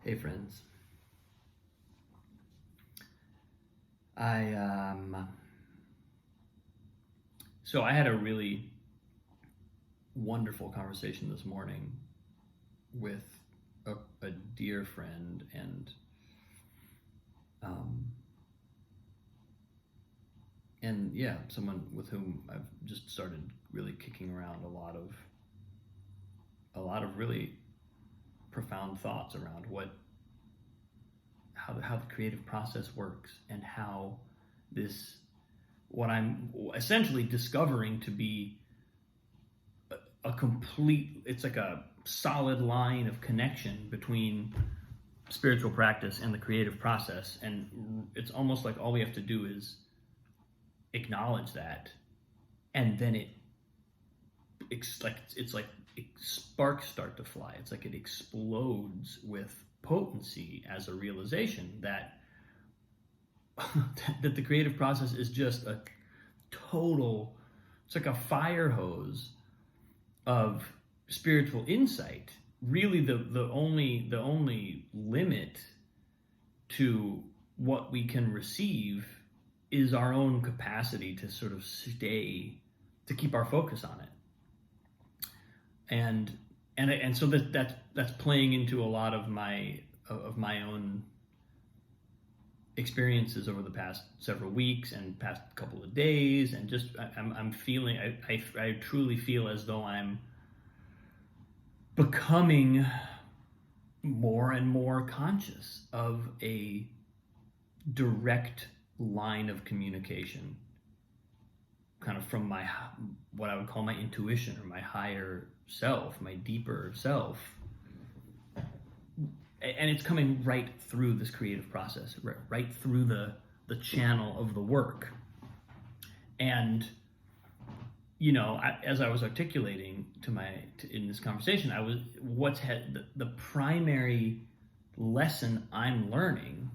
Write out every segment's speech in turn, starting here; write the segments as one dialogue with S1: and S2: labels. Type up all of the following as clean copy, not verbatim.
S1: Hey friends. So I had a really wonderful conversation this morning with a dear friend um, and yeah, someone with whom I've just started really kicking around a lot of really profound thoughts around how the creative process works, and how what I'm essentially discovering to be a complete, it's like a solid line of connection between spiritual practice and the creative process. And it's almost like all we have to do is acknowledge that, and then it's like sparks start to fly. It's like it explodes with potency as a realization that that the creative process is just a total, it's like a fire hose of spiritual insight. Really, the only limit to what we can receive is our own capacity to sort of to keep our focus on it. And so that's playing into a lot of my own experiences over the past several weeks and past couple of days, and just I'm feeling, I truly feel as though I'm becoming more and more conscious of a direct line of communication, kind of from what I would call my intuition, or my higher self, my deeper self. And it's coming right through this creative process, right through the channel of the work. And, as I was articulating in this conversation, the primary lesson I'm learning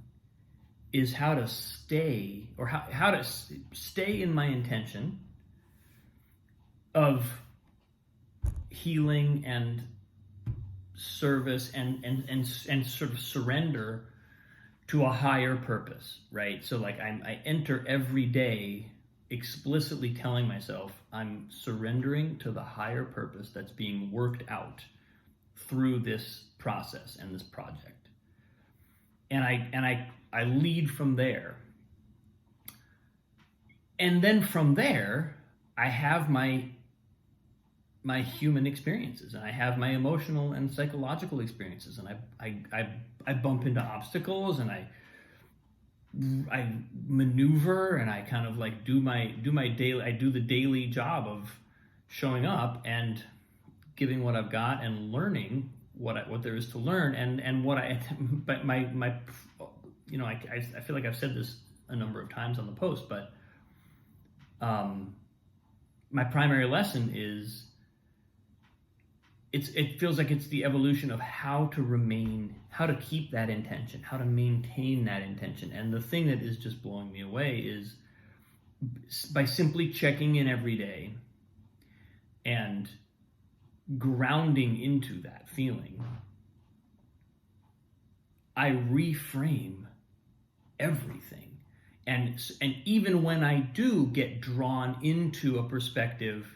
S1: is how to stay in my intention of healing and service and sort of surrender to a higher purpose, right? So like I enter every day explicitly telling myself I'm surrendering to the higher purpose that's being worked out through this process and this project. And I lead from there. And then from there, I have my human experiences, and I have my emotional and psychological experiences, and I bump into obstacles, and I maneuver, and I kind of like do the daily job of showing up and giving what I've got and learning what there is to learn, and but my I feel like I've said this a number of times on the post, but my primary lesson is it feels like it's the evolution of how to keep that intention, how to maintain that intention. And the thing that is just blowing me away is by simply checking in every day and grounding into that feeling, I reframe everything. And even when I do get drawn into a perspective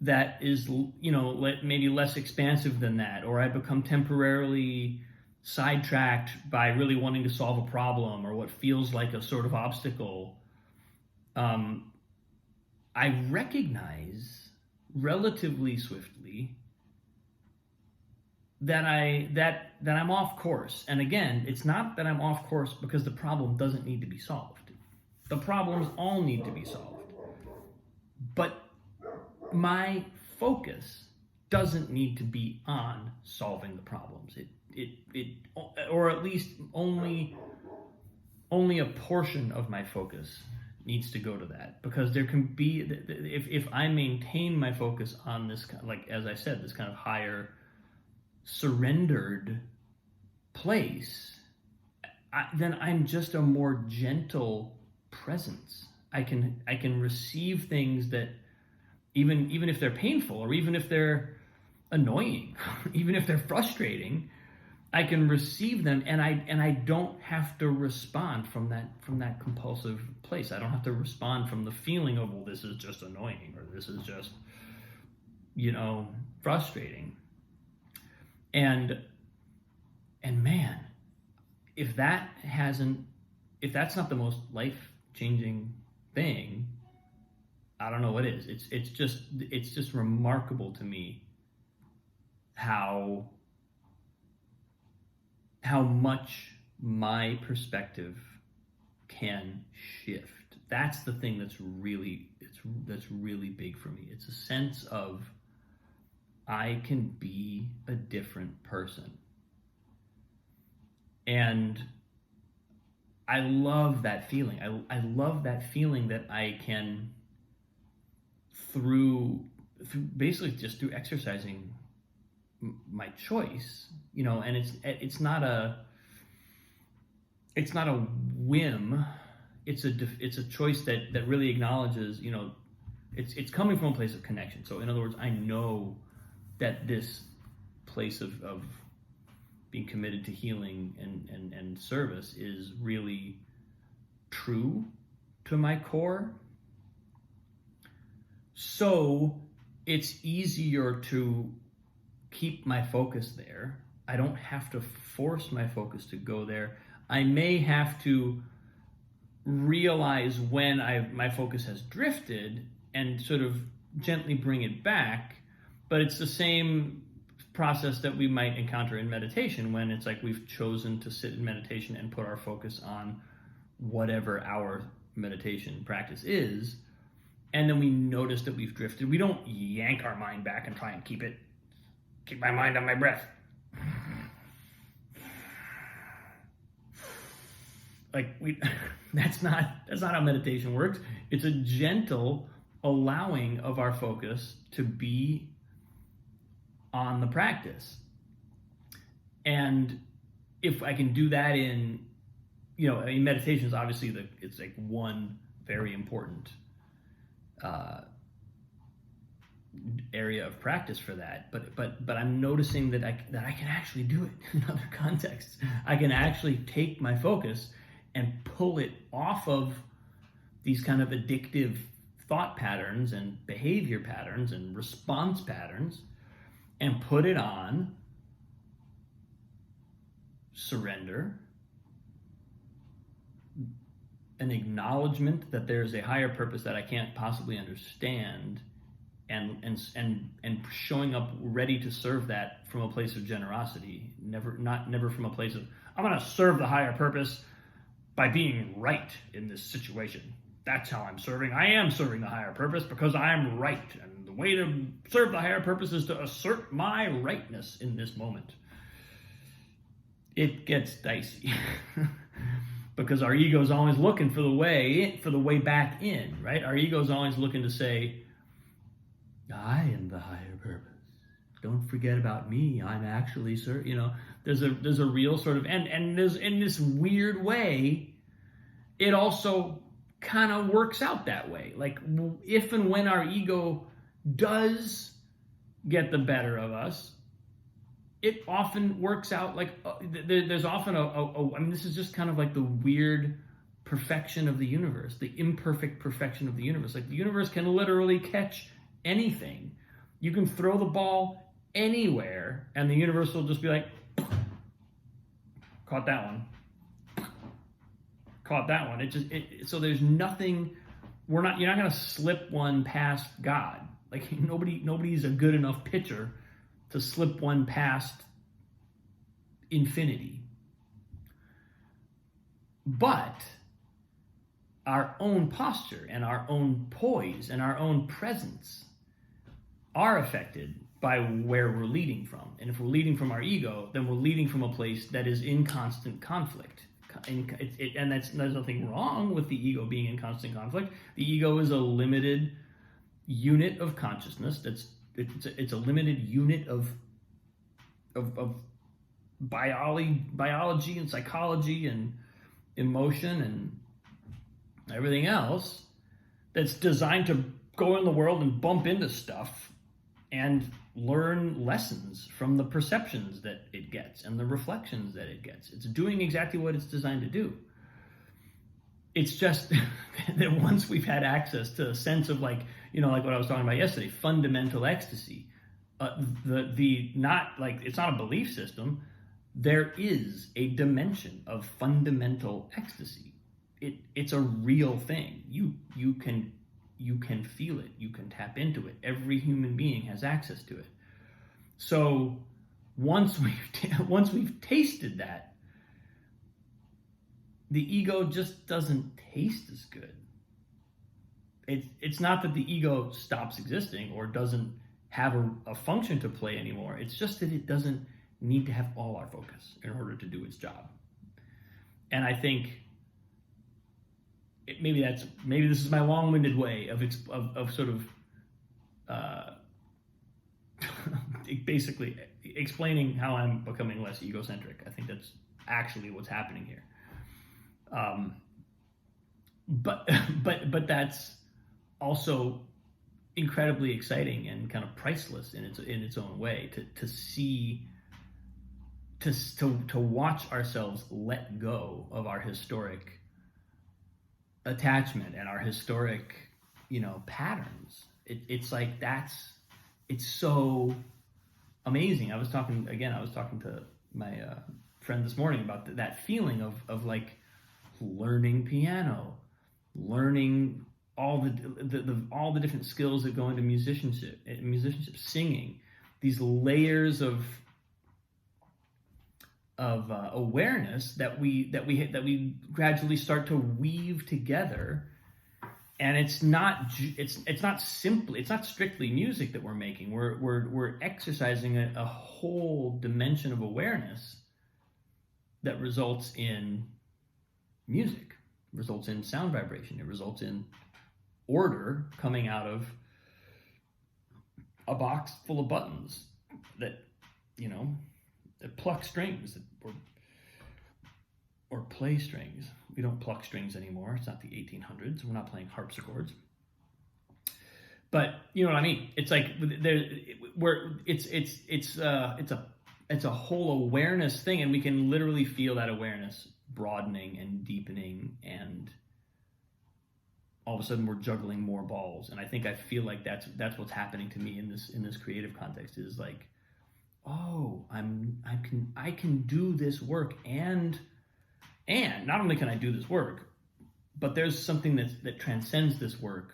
S1: that is, maybe less expansive than that, or I become temporarily sidetracked by really wanting to solve a problem or what feels like a sort of obstacle, I recognize relatively swiftly that I'm off course. And again, it's not that I'm off course because the problem doesn't need to be solved. The problems all need to be solved. But my focus doesn't need to be on solving the problems. Or at least only a portion of my focus needs to go to that, because there can be, if I maintain my focus on this, like as I said, this kind of higher surrendered place, then I'm just a more gentle presence. I can receive things that even if they're painful, or even if they're annoying, even if they're frustrating, I can receive them, and I don't have to respond from that compulsive place. I don't have to respond from the feeling of, well, this is just annoying, or this is just, frustrating. And man, if that's not the most life-changing thing, I don't know what is. It's just remarkable to me how much my perspective can shift. That's the thing that's really big for me. It's a sense of I can be a different person. And I love that feeling. I love that feeling that I can, through basically just through exercising my choice, and it's not a whim. It's a choice that really acknowledges, it's coming from a place of connection. So in other words, I know that this place of being committed to healing and service is really true to my core. So it's easier to keep my focus there. I don't have to force my focus to go there. I may have to realize when my focus has drifted and sort of gently bring it back, but it's the same process that we might encounter in meditation, when it's like we've chosen to sit in meditation and put our focus on whatever our meditation practice is, and then we notice that we've drifted. We don't yank our mind back and try and keep my mind on my breath. That's not how meditation works. It's a gentle allowing of our focus to be on the practice. And if I can do that in meditation is obviously it's like one very important area of practice for that, but I'm noticing that I can actually do it in other contexts. I can actually take my focus and pull it off of these kind of addictive thought patterns and behavior patterns and response patterns, and put it on surrender, an acknowledgement that there's a higher purpose that I can't possibly understand, and showing up ready to serve that from a place of generosity, never from a place of, I'm going to serve the higher purpose by being right in this situation. That's how I'm serving. I am serving the higher purpose because I'm right. And the way to serve the higher purpose is to assert my rightness in this moment. It gets dicey because our ego is always looking for the way back in, right? Our ego is always looking to say, I am the higher purpose. Don't forget about me. I'm actually, there's a real sort of, and there's, in this weird way, it also kind of works out that way. Like, if and when our ego does get the better of us, it often works out like, there's often I mean, this is just kind of like the weird perfection of the universe, the imperfect perfection of the universe. Like, the universe can literally catch anything. You can throw the ball anywhere, and the universe will just be like, caught that one. So there's nothing. You're not going to slip one past God. Like, nobody's a good enough pitcher to slip one past infinity. But our own posture and our own poise and our own presence are affected by where we're leading from. And if we're leading from our ego, then we're leading from a place that is in constant conflict. And there's nothing wrong with the ego being in constant conflict. The ego is a limited unit of consciousness. It's a limited unit of biology and psychology and emotion and everything else, that's designed to go in the world and bump into stuff and learn lessons from the perceptions that it gets and the reflections that it gets. It's doing exactly what it's designed to do. It's just that once we've had access to a sense of like what I was talking about yesterday, fundamental ecstasy, it's not a belief system. There is a dimension of fundamental ecstasy. It's a real thing. You can feel it. You can tap into it. Every human being has access to it. So once we've tasted that, the ego just doesn't taste as good. It's not that the ego stops existing or doesn't have a function to play anymore. It's just that it doesn't need to have all our focus in order to do its job. And I think maybe this is my long-winded way of sort of basically explaining how I'm becoming less egocentric. I think that's actually what's happening here. But that's also incredibly exciting and kind of priceless in its own way to see, to watch ourselves let go of our historic attachment and our historic patterns. It's like it's so amazing. I was talking to my friend this morning about that feeling of like learning piano, learning all the different skills that go into musicianship, singing, these layers of awareness that we gradually start to weave together. And it's not strictly music that we're making. We're exercising a whole dimension of awareness that results in music, results in sound vibration. It results in order coming out of a box full of buttons that pluck strings or play strings. We don't pluck strings anymore. It's not the 1800s. We're not playing harpsichords. But you know what I mean? It's like it's a whole awareness thing, and we can literally feel that awareness broadening and deepening, and all of a sudden we're juggling more balls. And I feel like that's what's happening to me in this creative context, is like, oh, I can do this work, and not only can I do this work, but there's something that transcends this work,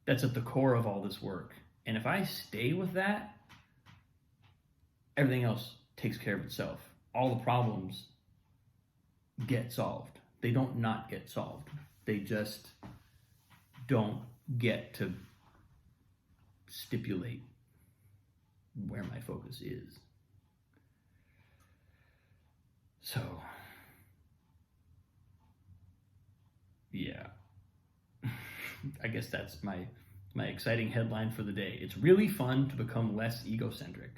S1: that's at the core of all this work. And if I stay with that, everything else takes care of itself. All the problems get solved. They don't not get solved. They just don't get to stipulate where my focus is. So, yeah. I guess that's my exciting headline for the day. It's really fun to become less egocentric.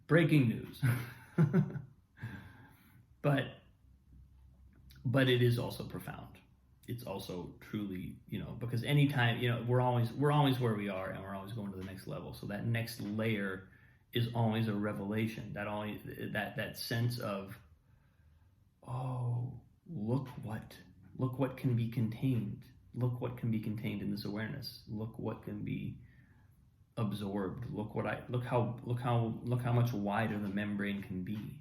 S1: Breaking news. But it is also profound. It's also truly, because anytime, we're always where we are, and we're always going to the next level. So that next layer is always a revelation. That sense of, oh, look what can be contained. Look what can be contained in this awareness. Look what can be absorbed. Look how much wider the membrane can be.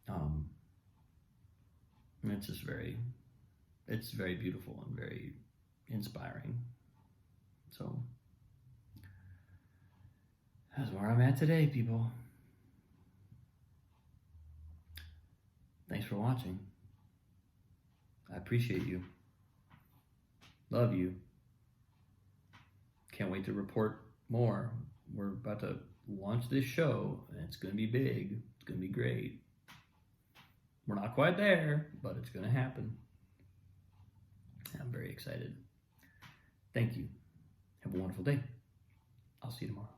S1: And it's very beautiful and very inspiring. So that's where I'm at today, people. Thanks for watching. I appreciate you. Love you. Can't wait to report more. We're about to launch this show, and it's going to be big. It's going to be great. We're not quite there, but it's going to happen. I'm very excited. Thank you. Have a wonderful day. I'll see you tomorrow.